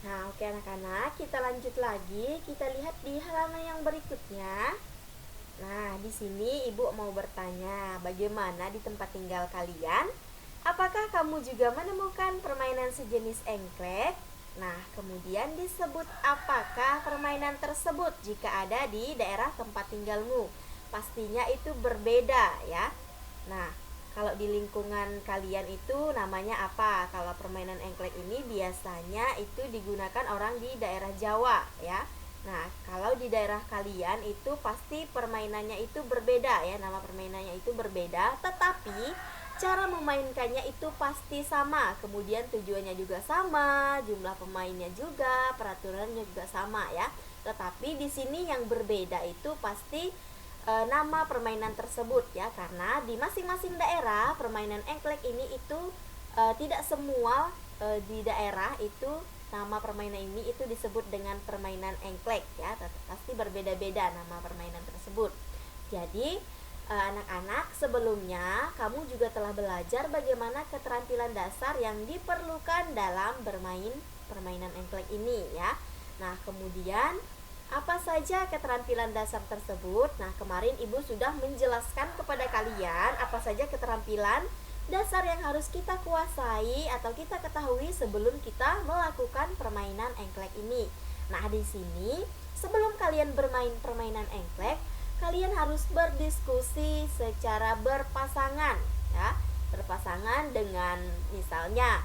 Nah, oke anak-anak, kita lanjut lagi. Kita lihat di halaman yang berikutnya. Nah, di sini Ibu mau bertanya, bagaimana di tempat tinggal kalian? Apakah kamu juga menemukan permainan sejenis engklek? Nah, kemudian disebut apakah permainan tersebut jika ada di daerah tempat tinggalmu? Pastinya itu berbeda ya. Nah, kalau di lingkungan kalian itu namanya apa? Kalau permainan engklek ini biasanya itu digunakan orang di daerah Jawa ya. Nah, kalau di daerah kalian itu pasti permainannya itu berbeda ya, nama permainannya itu berbeda, tetapi cara memainkannya itu pasti sama. Kemudian tujuannya juga sama, jumlah pemainnya juga, peraturannya juga sama ya. Tetapi di sini yang berbeda itu pasti nama permainan tersebut ya, karena di masing-masing daerah permainan engklek ini itu tidak semua di daerah itu nama permainan ini itu disebut dengan permainan engklek ya, pasti berbeda-beda nama permainan tersebut. Jadi anak-anak, sebelumnya kamu juga telah belajar bagaimana keterampilan dasar yang diperlukan dalam bermain permainan engklek ini ya. Nah, kemudian apa saja keterampilan dasar tersebut? Nah, kemarin Ibu sudah menjelaskan kepada kalian apa saja keterampilan dasar yang harus kita kuasai atau kita ketahui sebelum kita melakukan permainan engklek ini. Nah, di sini sebelum kalian bermain permainan engklek, kalian harus berdiskusi secara berpasangan ya. Berpasangan dengan misalnya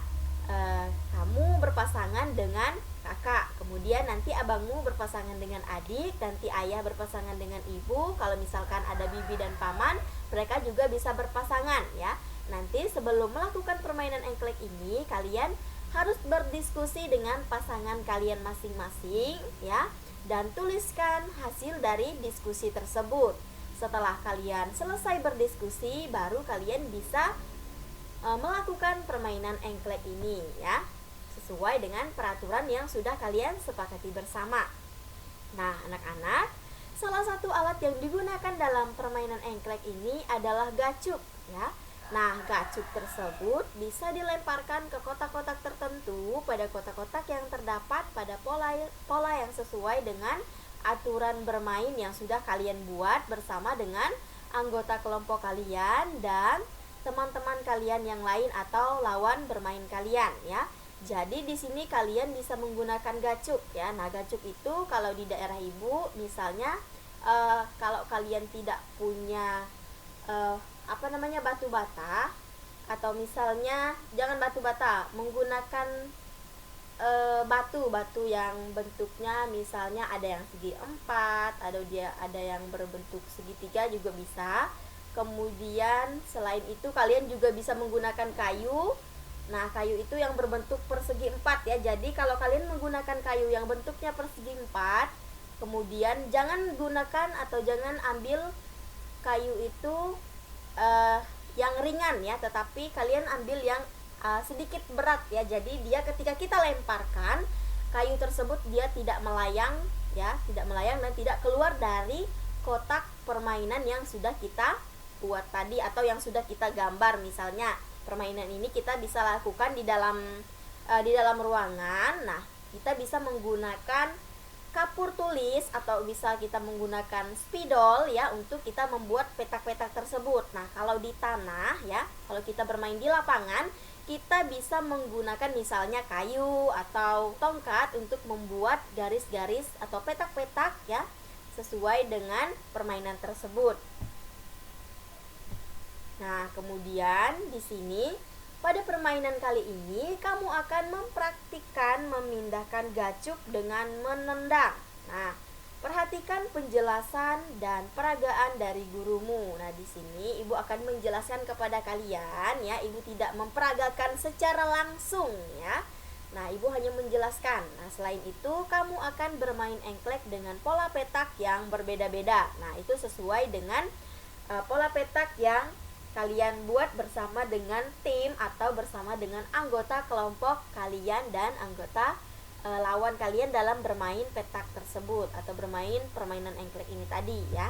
kamu berpasangan dengan kakak, kemudian nanti abangmu berpasangan dengan adik, nanti ayah berpasangan dengan ibu. Kalau misalkan ada bibi dan paman, mereka juga bisa berpasangan ya. Nanti sebelum melakukan permainan engklek ini, kalian harus berdiskusi dengan pasangan kalian masing-masing ya, dan tuliskan hasil dari diskusi tersebut. Setelah kalian selesai berdiskusi, baru kalian bisa melakukan permainan engklek ini ya, sesuai dengan peraturan yang sudah kalian sepakati bersama. Nah, anak-anak, salah satu alat yang digunakan dalam permainan engklek ini adalah gacuk ya. Nah, gacuk tersebut bisa dilemparkan ke kotak-kotak tertentu pada kotak-kotak yang terdapat pada pola yang sesuai dengan aturan bermain yang sudah kalian buat bersama dengan anggota kelompok kalian dan teman-teman kalian yang lain atau lawan bermain kalian ya. Jadi di sini kalian bisa menggunakan gacuk ya. Nah, gacuk itu kalau di daerah Ibu misalnya kalau kalian tidak punya batu bata, atau misalnya jangan batu bata, menggunakan batu yang bentuknya misalnya ada yang segi 4 atau ada yang berbentuk segitiga juga bisa. Kemudian selain itu kalian juga bisa menggunakan kayu. Nah, kayu itu yang berbentuk persegi 4 ya. Jadi kalau kalian menggunakan kayu yang bentuknya persegi 4, kemudian jangan gunakan atau jangan ambil kayu itu yang ringan ya, tetapi kalian ambil yang sedikit berat ya. Jadi dia ketika kita lemparkan kayu tersebut dia tidak melayang ya, tidak melayang dan tidak keluar dari kotak permainan yang sudah kita buat tadi atau yang sudah kita gambar. Misalnya permainan ini kita bisa lakukan di dalam ruangan. Nah, kita bisa menggunakan kapur tulis atau bisa kita menggunakan spidol ya untuk kita membuat petak-petak tersebut. Nah, kalau di tanah ya, kalau kita bermain di lapangan, kita bisa menggunakan misalnya kayu atau tongkat untuk membuat garis-garis atau petak-petak ya, sesuai dengan permainan tersebut. Nah, kemudian di sini pada permainan kali ini kamu akan mempraktikkan memindahkan gacuk dengan menendang. Nah, perhatikan penjelasan dan peragaan dari gurumu. Nah, di sini Ibu akan menjelaskan kepada kalian ya, Ibu tidak memperagakan secara langsung ya. Nah, Ibu hanya menjelaskan. Nah, selain itu kamu akan bermain engklek dengan pola petak yang berbeda-beda. Nah, itu sesuai dengan pola petak yang kalian buat bersama dengan tim atau bersama dengan anggota kelompok kalian dan anggota lawan kalian dalam bermain petak tersebut atau bermain permainan engklek ini tadi ya.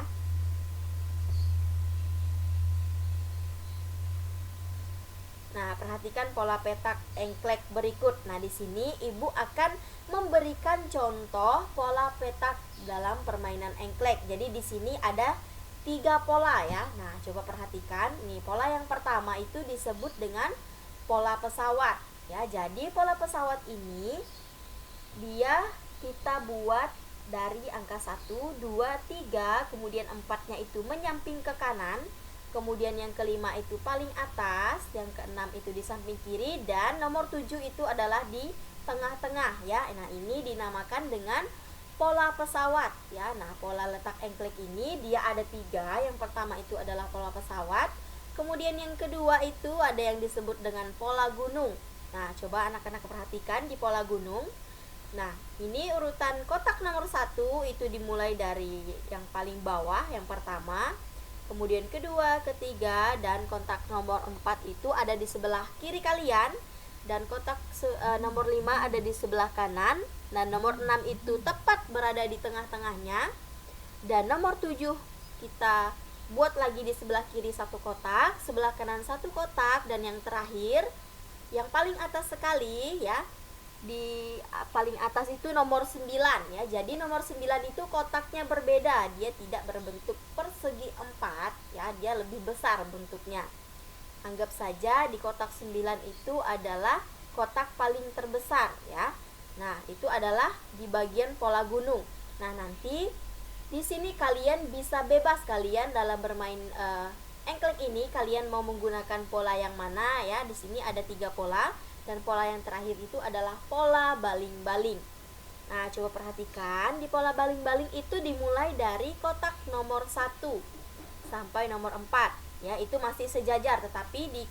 Nah, perhatikan pola petak engklek berikut. Nah, di sini ibu akan memberikan contoh pola petak dalam permainan engklek. Jadi di sini ada 3 pola ya. Nah, coba perhatikan. Nih, pola yang pertama itu disebut dengan pola pesawat ya. Jadi pola pesawat ini dia kita buat dari angka 1, 2, 3, kemudian 4-nya itu menyamping ke kanan. Kemudian yang kelima itu paling atas, yang keenam itu di samping kiri, dan nomor 7 itu adalah di tengah-tengah ya. Nah, ini dinamakan dengan pola pesawat ya. Nah, pola letak engklek ini dia ada 3. Yang pertama itu adalah pola pesawat. Kemudian yang kedua itu ada yang disebut dengan pola gunung. Nah, coba anak-anak perhatikan di pola gunung. Nah, ini urutan kotak nomor 1 itu dimulai dari yang paling bawah, yang pertama. Kemudian kedua, ketiga, dan kotak nomor 4 itu ada di sebelah kiri kalian. Dan kotak nomor 5 ada di sebelah kanan. Dan nomor 6 itu tepat berada di tengah-tengahnya. Dan nomor 7 kita buat lagi di sebelah kiri satu kotak, sebelah kanan satu kotak. Dan yang terakhir, yang paling atas sekali ya, di paling atas itu nomor 9 ya. Jadi nomor 9 itu kotaknya berbeda, dia tidak berbentuk persegi 4 ya, dia lebih besar bentuknya. Anggap saja di kotak 9 itu adalah kotak paling terbesar ya. Nah, itu adalah di bagian pola gunung. Nah, nanti di sini kalian bisa bebas kalian dalam bermain engklek ini, kalian mau menggunakan pola yang mana ya. Di sini ada 3 pola. Dan pola yang terakhir itu adalah pola baling-baling. Nah, coba perhatikan, di pola baling-baling itu dimulai dari kotak nomor 1 sampai nomor 4 ya, itu masih sejajar. Tetapi di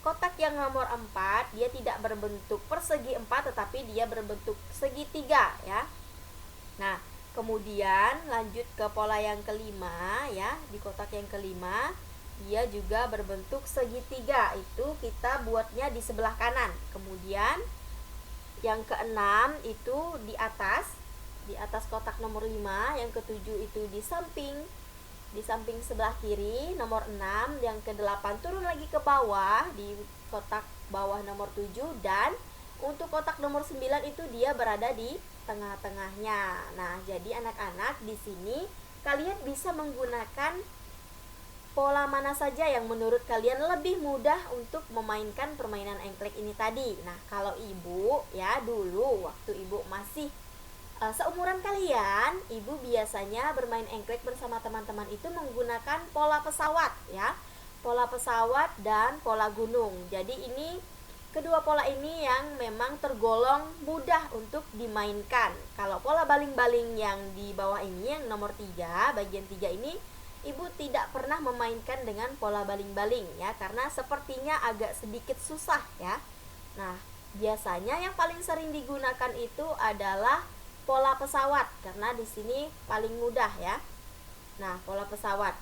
kotak yang nomor 4 dia tidak berbentuk persegi 4, tetapi dia berbentuk segitiga ya. Nah, kemudian lanjut ke pola yang kelima ya. Di kotak yang kelima dia juga berbentuk segitiga, itu kita buatnya di sebelah kanan. Kemudian yang keenam itu di atas kotak nomor 5, yang ketujuh itu di samping sebelah kiri nomor 6, yang ke-8 turun lagi ke bawah di kotak bawah nomor 7, dan untuk kotak nomor 9 itu dia berada di tengah-tengahnya. Nah, jadi anak-anak di sini kalian bisa menggunakan pola mana saja yang menurut kalian lebih mudah untuk memainkan permainan engklek ini tadi. Nah, kalau ibu ya, dulu waktu ibu masih seumuran kalian, ibu biasanya bermain engklek bersama teman-teman itu menggunakan pola pesawat ya. Pola pesawat dan pola gunung. Jadi ini kedua pola ini yang memang tergolong mudah untuk dimainkan. Kalau pola baling-baling yang di bawah ini, yang nomor 3, bagian 3 ini, ibu tidak pernah memainkan dengan pola baling-baling ya, karena sepertinya agak sedikit susah ya. Nah, biasanya yang paling sering digunakan itu adalah pola pesawat, karena di sini paling mudah ya. Nah, pola pesawat.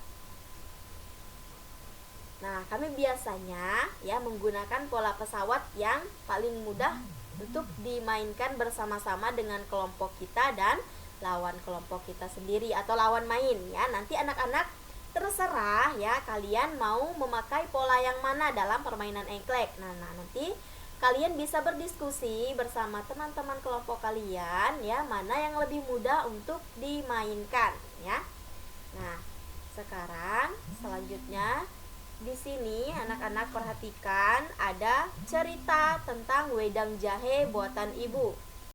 Nah, kami biasanya ya menggunakan pola pesawat yang paling mudah untuk dimainkan bersama-sama dengan kelompok kita dan lawan kelompok kita sendiri atau lawan main ya. Nanti anak-anak terserah ya, kalian mau memakai pola yang mana dalam permainan engklek. Nah, nanti kalian bisa berdiskusi bersama teman-teman kelompok kalian ya, mana yang lebih mudah untuk dimainkan ya. Nah, sekarang selanjutnya di sini anak-anak perhatikan ada cerita tentang wedang jahe buatan ibu.